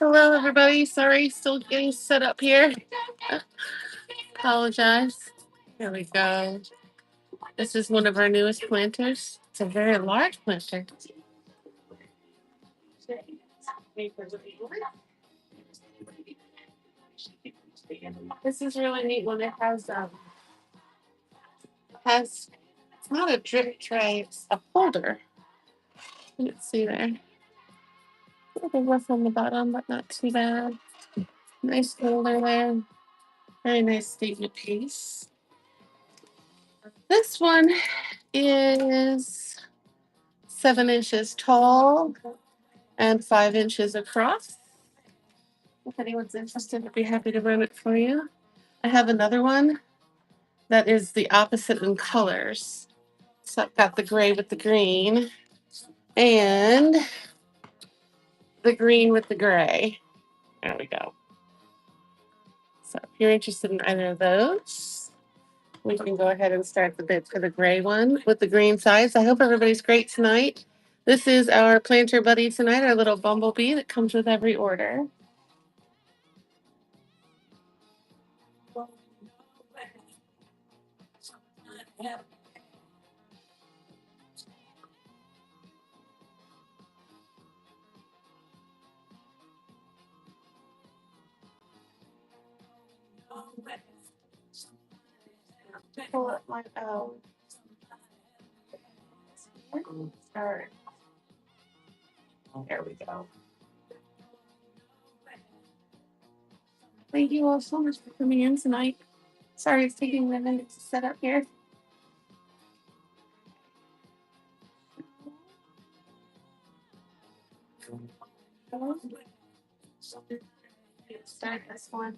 Hello, everybody. Sorry, still getting set up here. Apologize. Here we go. This is one of our newest planters. It's a very large planter. This is really neat when it has it's not a drip tray, it's a holder. Let's see there. A little rough on the bottom, but not too bad. Nice holder there. Very nice statement piece. This one is 7 inches tall and 5 inches across. If anyone's interested, I'd be happy to run it for you. I have another one that is the opposite in colors. So I've got the gray with the green and the green with the gray. There we go. So if you're interested in either of those, we can go ahead and start the bid for the gray one with the green sides. I hope everybody's great tonight. This is our planter buddy tonight, our little bumblebee that comes with every order. Pull up my start. There we go. Thank you all so much for coming in tonight. Sorry it's taking a minute to set up here. Start this one.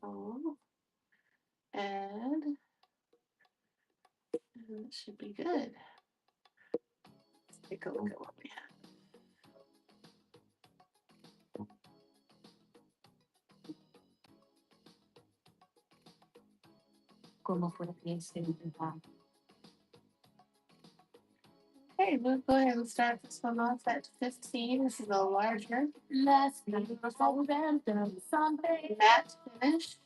All. And it should be good. Let's take a look at what we have. Okay, we'll go ahead and start this one off at 15. This is a larger. Matte finish.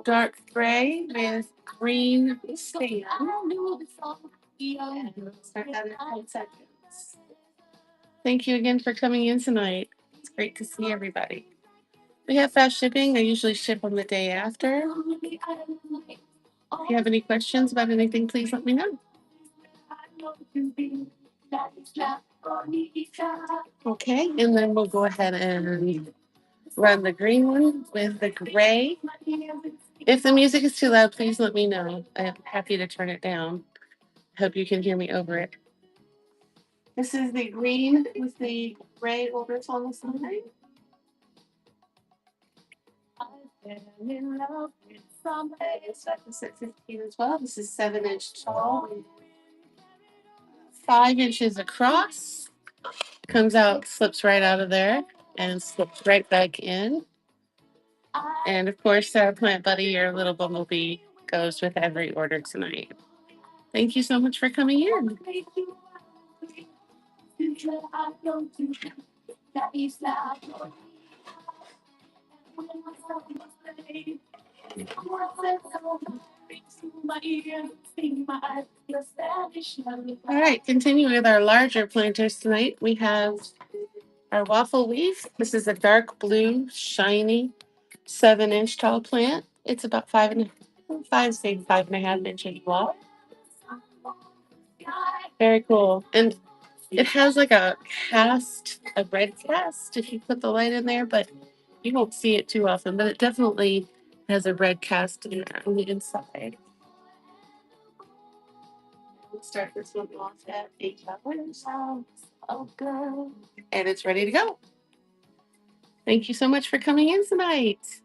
Dark gray with green stain. Start that in 10 seconds. Thank you again for coming in tonight. It's great to see everybody. We have fast shipping. I usually ship on the day after. If you have any questions about anything, please let me know. Okay, and then we'll go ahead and run the green one with the gray. If the music is too loud, please let me know. I'm happy to turn it down. Hope you can hear me over it. This is the green with the gray borders on the side. This at 15 as well. This is 7-inch tall, 5 inches across. Comes out, slips right out of there, and slips right back in. And of course, our Plant Buddy, your little bumblebee, goes with every order tonight. Thank you so much for coming in. All right, continuing with our larger planters tonight, we have our waffle leaf. This is a dark blue, shiny, 7-inch tall plant. It's about 5.5 inches long. Very cool. And it has like a red cast if you put the light in there, but you won't see it too often. But it definitely has a red cast on the inside. We'll start this one off at $8. Oh, good. And it's ready to go. Thank you so much for coming in tonight.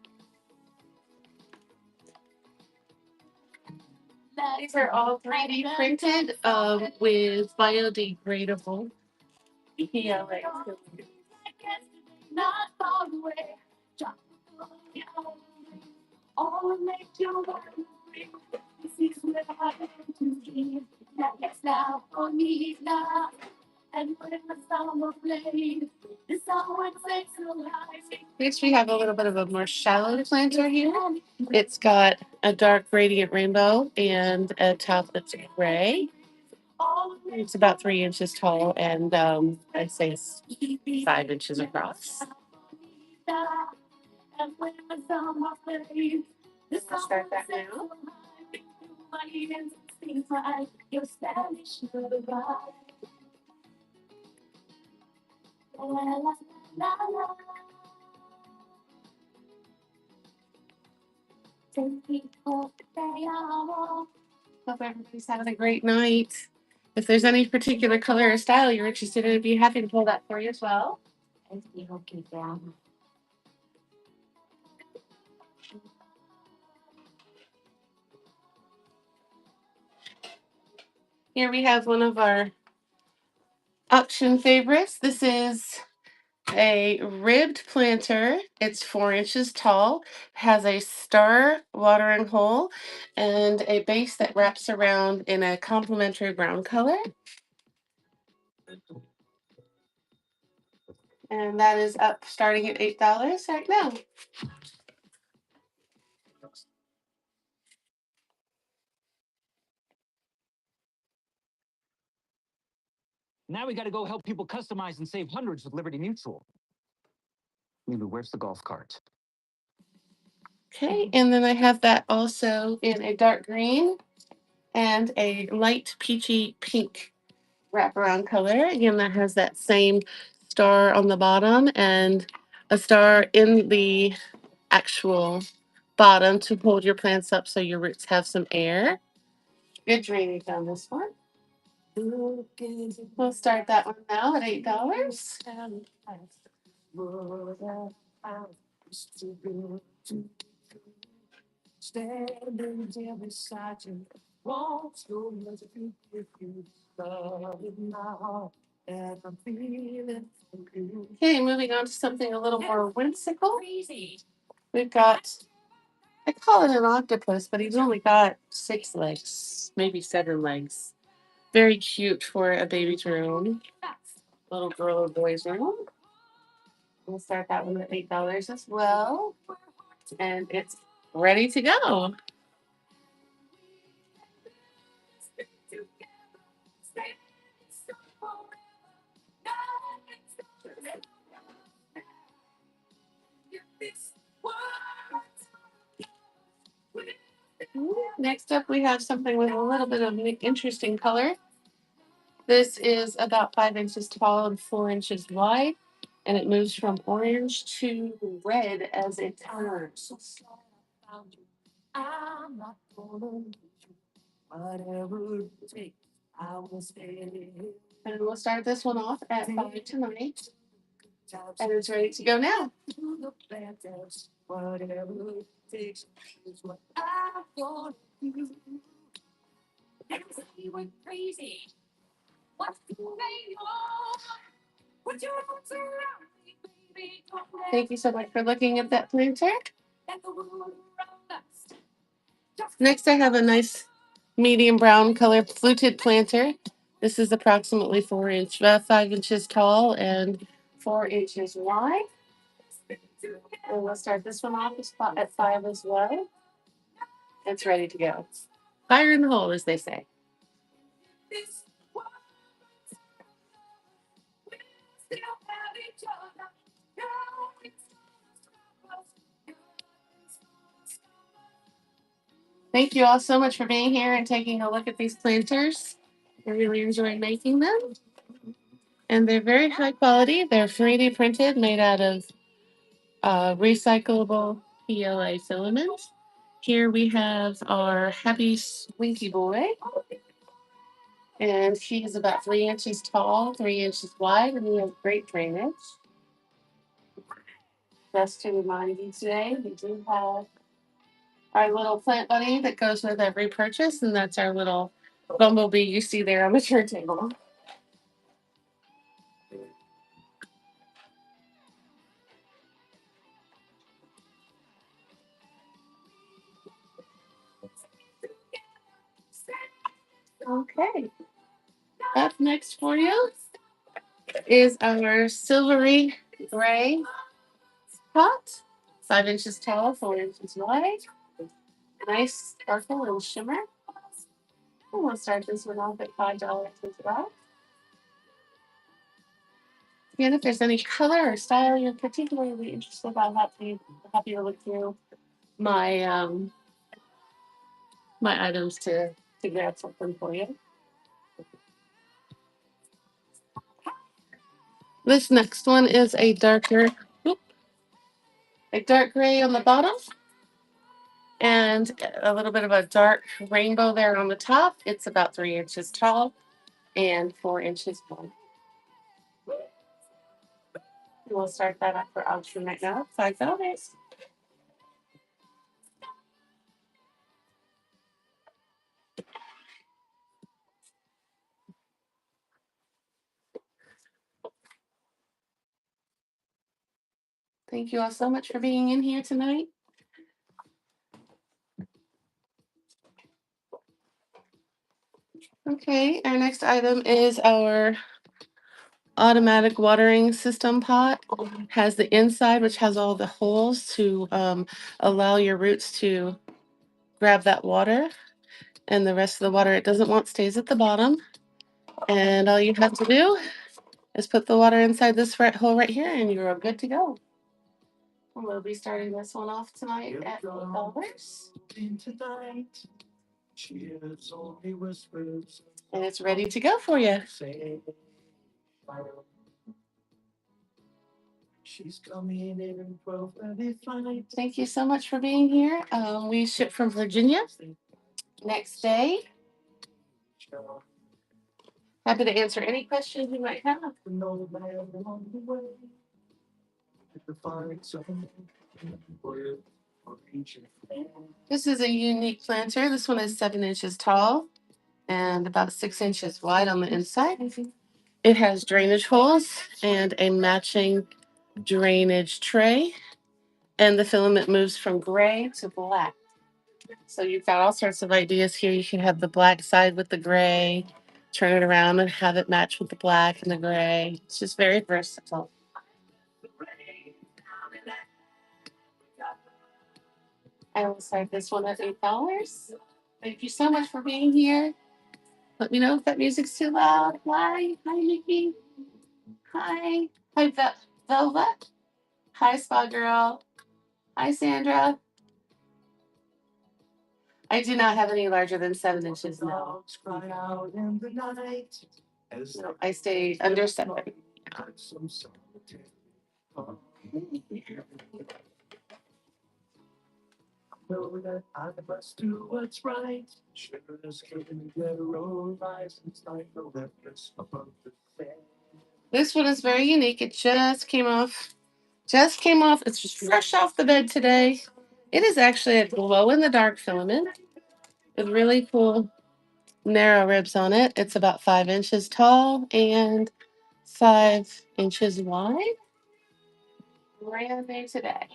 These are all 3D printed with biodegradable PLA. Not far away. All make you this is where I want to be. Next now for me now. And when the summer played, the summer takes a life. Next, we have a little bit of a more shallow planter here. It's got a dark gradient rainbow and a top that's gray. It's about 3 inches tall, and I'd say it's 5 inches across. I'll start that now. Hope everybody's having a great night. If there's any particular color or style you're interested in, I'd be happy to pull that for you as well. Here we have one of our auction favorites. This is a ribbed planter. It's 4 inches tall, has a star watering hole, and a base that wraps around in a complementary brown color. And that is up starting at $8 right now. Now we got to go help people customize and save hundreds with Liberty Mutual. Maybe where's the golf cart? Okay, and then I have that also in a dark green and a light peachy pink wraparound color. Again, that has that same star on the bottom and a star in the actual bottom to hold your plants up so your roots have some air. Good drainage on this one. We'll start that one now at $8. Standing there beside you, won't you let me give you love in my heart, and I'm feeling for you. Okay, moving on to something a little more whimsical. We've got, I call it an octopus, but he's only got 6 legs, maybe 7 legs. Very cute for a baby's room, little girl or boy's room. We'll start that one at $8 as well. And it's ready to go. Next up, we have something with a little bit of an interesting color. This is about 5 inches tall and 4 inches wide, and it moves from orange to red as it turns. I'm not gonna lose you, whatever it takes, I will stay. And we'll start this one off at 5 tonight. And it's ready to go now. Whatever it takes is what I'm gonna do. Everybody went crazy. What's going on? Put your arms around me, baby. Thank you so much for looking at that planter. Let the world around us. Next, I have a nice medium brown color fluted planter. This is approximately 5 inches tall and 4 inches wide. And we'll start this one off at 5 as well. It's ready to go. Fire in the hole, as they say. This world, we still have each other. No, it's not us. Thank you all so much for being here and taking a look at these planters. I really enjoyed making them. And they're very high quality. They're 3D printed, made out of recyclable PLA filament. Here we have our happy Winky Boy. And he is about 3 inches tall, 3 inches wide, and he has great drainage. Just to remind you today, we do have our little plant buddy that goes with every purchase, and that's our little bumblebee you see there on the turntable. Okay. Up next for you is our silvery gray pot, 5 inches tall, 4 inches wide. Nice sparkle and shimmer. And we'll start this one off at $5 as well. And if there's any color or style you're particularly interested in, I'm happy to look through my my items to grab something for you. This next one is a dark gray on the bottom and a little bit of a dark rainbow there on the top. It's about 3 inches tall and 4 inches wide. We'll start that up for auction right now. $5. Thank you all so much for being in here tonight. Okay, our next item is our automatic watering system pot. Has the inside, which has all the holes to allow your roots to grab that water, and the rest of the water it doesn't want stays at the bottom. And all you have to do is put the water inside this hole right here, and you're good to go. We'll be starting this one off tonight at $8. And it's ready to go for you. She's coming in 12:35. Thank you so much for being here. We ship from Virginia next day. Happy to answer any questions you might have. No man along the way. To find something for you. This is a unique planter. This one is 7 inches tall and about 6 inches wide on the inside. It has drainage holes and a matching drainage tray, and the filament moves from gray to black. So you've got all sorts of ideas here. You can have the black side with the gray, turn it around and have it match with the black and the gray. It's just very versatile. I will start this one at $8. Thank you so much for being here. Let me know if that music's too loud. Hi, Nikki. Hi, Velvet. Hi, Spa Girl. Hi, Sandra. I do not have any larger than 7 inches now. No, I stay under 7. Know that I must do what's right. Sure as can get a roll rise and start no reference above the bed. This one is very unique. It just came off. Just came off. It's just fresh off the bed today. It is actually a glow in the dark filament with really cool narrow ribs on it. It's about 5 inches tall and 5 inches wide. Brand new today.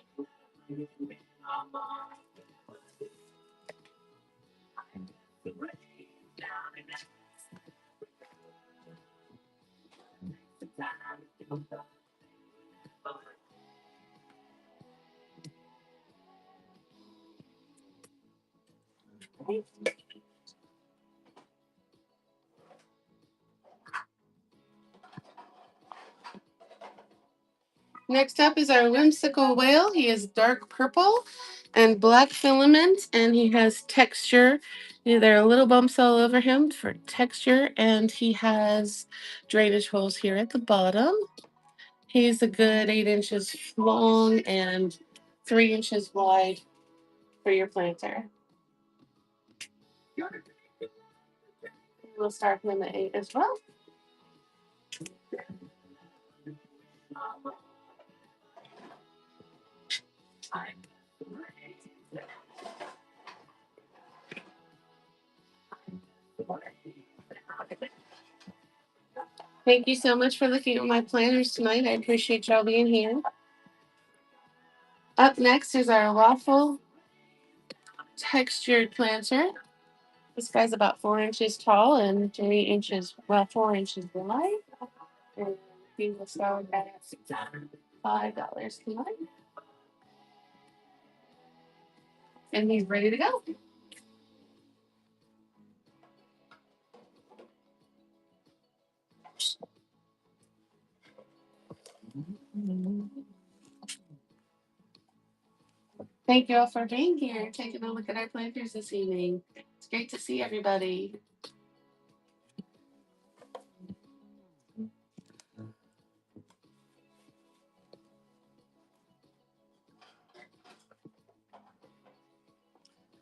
Next up is our whimsical whale. He is dark purple and black filament, and he has texture. There are little bumps all over him for texture, and he has drainage holes here at the bottom. He's a good 8 inches long and 3 inches wide for your planter. We'll start him at 8 as well. Thank you so much for looking at my planters tonight. I appreciate y'all being here. Up next is our waffle textured planter. This guy's about 4 inches tall and 3 inches, 4 inches wide. And he will start at $5 tonight. And he's ready to go. Thank you all for being here, taking a look at our planters this evening. It's great to see everybody.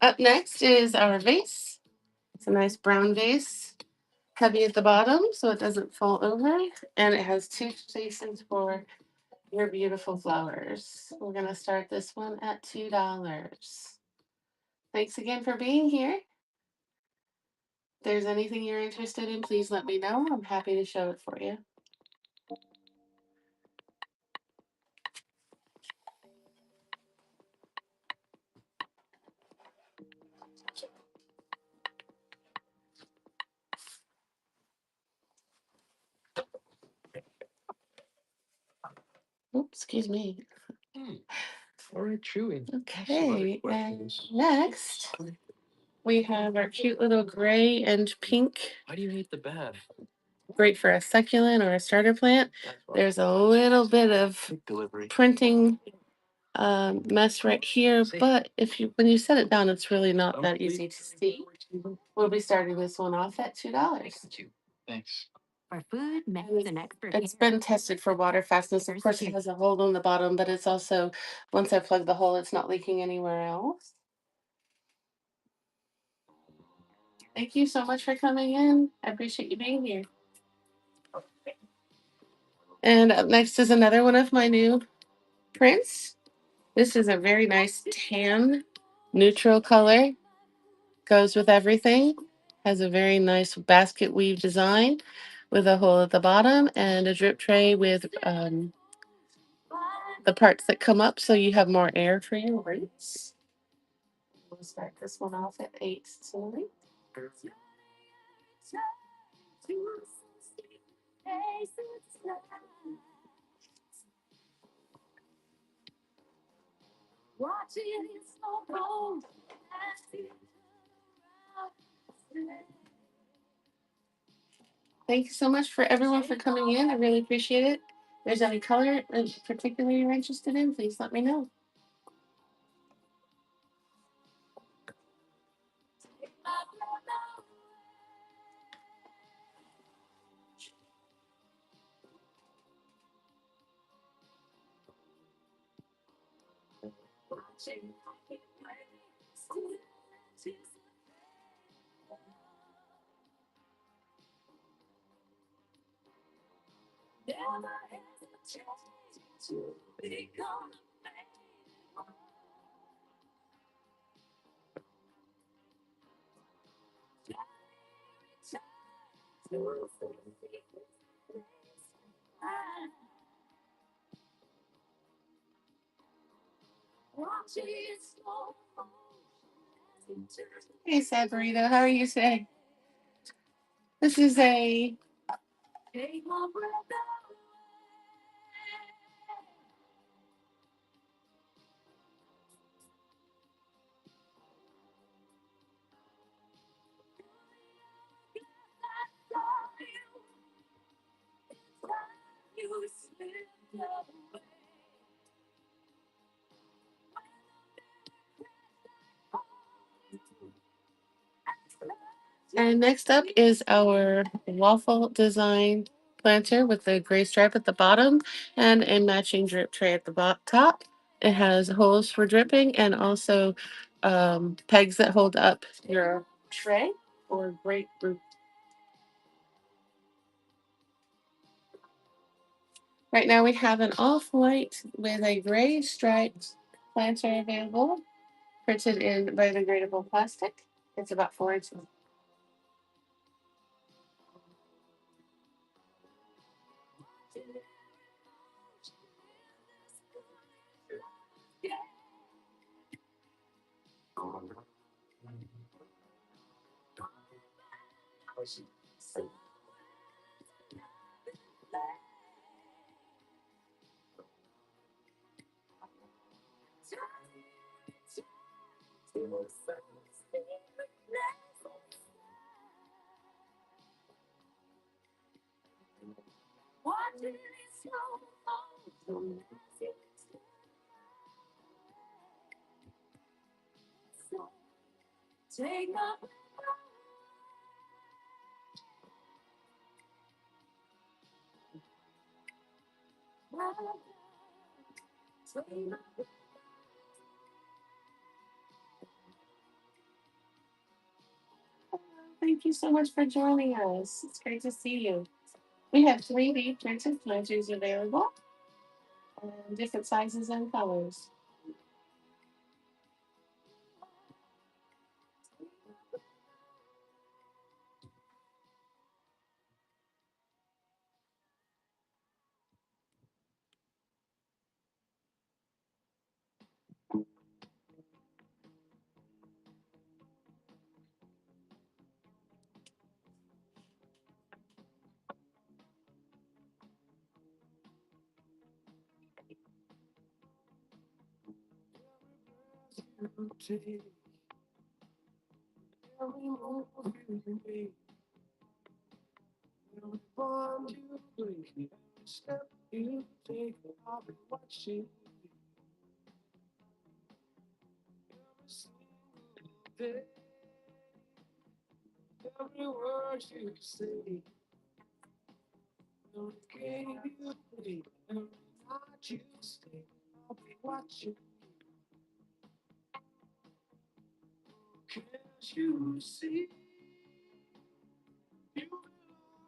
Up next is our vase. It's a nice brown vase, heavy at the bottom so it doesn't fall over, and it has 2 spaces for your beautiful flowers. We're going to start this one at $2. Thanks again for being here. If there's anything you're interested in, please let me know. I'm happy to show it for you. Oops, excuse me. All right, chewing. Okay, and next we have our cute little gray and pink. Why do you hate the bath? Great for a succulent or a starter plant. There's a little bit of Delivery. printing mess right here, but when you set it down, it's really not that easy to see. We'll be starting this one off at $2. Thanks. For food, mix and extra. It's been tested for water fastness. Of course, it has a hole on the bottom, but it's also, once I plug the hole, it's not leaking anywhere else. Thank you so much for coming in. I appreciate you being here. And up next is another one of my new prints. This is a very nice tan neutral color. Goes with everything. Has a very nice basket weave design with a hole at the bottom and a drip tray with the parts that come up so you have more air for your roots. We'll start this one off at 8 tonight. Thank you so much for everyone for coming in. I really appreciate it. If there's any color in particular you're interested in, please let me know. Hey, Sad Burrito, how are you today? This is a and next up is our waffle design planter with the gray stripe at the bottom and a matching drip tray at the top. It has holes for dripping and also pegs that hold up your tray or grapefruit. Right now we have an off-white with a gray striped planter available, printed in biodegradable plastic. It's about 4 inches. Thank you so much for joining us. It's great to see you. We have 3D printed planters available, different sizes and colors.